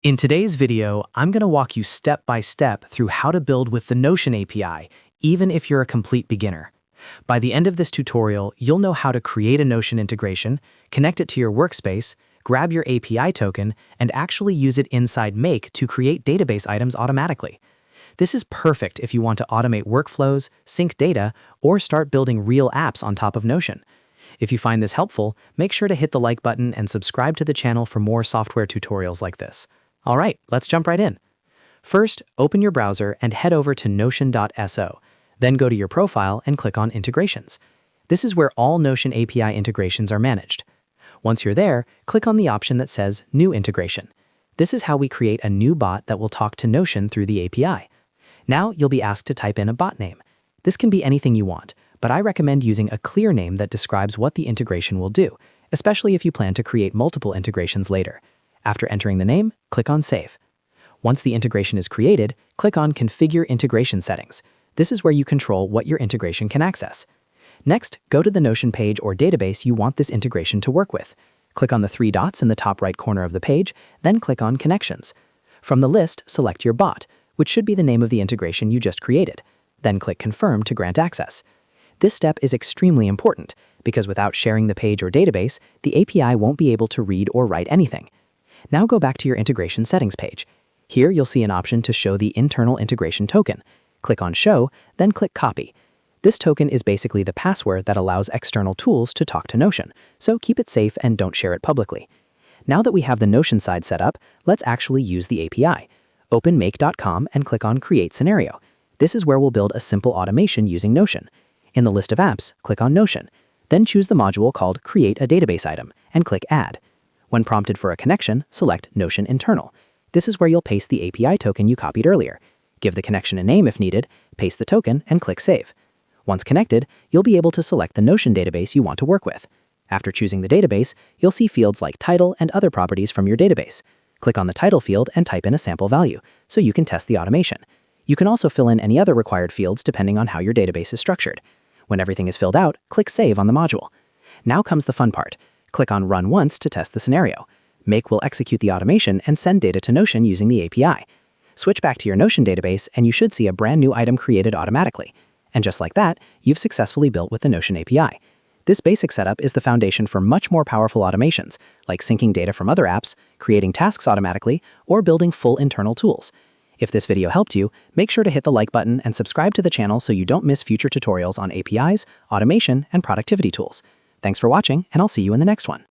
In today's video, I'm going to walk you step by step through how to build with the Notion API, even if you're a complete beginner. By the end of this tutorial, you'll know how to create a Notion integration, connect it to your workspace, grab your API token, and actually use it inside Make to create database items automatically. This is perfect if you want to automate workflows, sync data, or start building real apps on top of Notion. If you find this helpful, make sure to hit the like button and subscribe to the channel for more software tutorials like this. All right, let's jump right in. First, open your browser and head over to notion.so. Then go to your profile and click on Integrations. This is where all Notion API integrations are managed. Once you're there, click on the option that says New Integration. This is how we create a new bot that will talk to Notion through the API. Now you'll be asked to type in a bot name. This can be anything you want, but I recommend using a clear name that describes what the integration will do, especially if you plan to create multiple integrations later. After entering the name, click on Save. Once the integration is created, click on Configure Integration Settings. This is where you control what your integration can access. Next, go to the Notion page or database you want this integration to work with. Click on the three dots in the top right corner of the page, then click on Connections. From the list, select your bot, which should be the name of the integration you just created. Then click Confirm to grant access. This step is extremely important because without sharing the page or database, the API won't be able to read or write anything. Now go back to your integration settings page. Here you'll see an option to show the internal integration token. Click on Show, then click Copy. This token is basically the password that allows external tools to talk to Notion, so keep it safe and don't share it publicly. Now that we have the Notion side set up, let's actually use the API. Open make.com and click on Create Scenario. This is where we'll build a simple automation using Notion. In the list of apps, click on Notion. Then choose the module called Create a Database Item and click Add. When prompted for a connection, select Notion Internal. This is where you'll paste the API token you copied earlier. Give the connection a name if needed, paste the token, and click Save. Once connected, you'll be able to select the Notion database you want to work with. After choosing the database, you'll see fields like title and other properties from your database. Click on the title field and type in a sample value, so you can test the automation. You can also fill in any other required fields depending on how your database is structured. When everything is filled out, click Save on the module. Now comes the fun part. Click on Run Once to test the scenario. Make will execute the automation and send data to Notion using the API. Switch back to your Notion database and you should see a brand new item created automatically. And just like that, you've successfully built with the Notion API. This basic setup is the foundation for much more powerful automations, like syncing data from other apps, creating tasks automatically, or building full internal tools. If this video helped you, make sure to hit the like button and subscribe to the channel so you don't miss future tutorials on APIs, automation, and productivity tools. Thanks for watching, and I'll see you in the next one.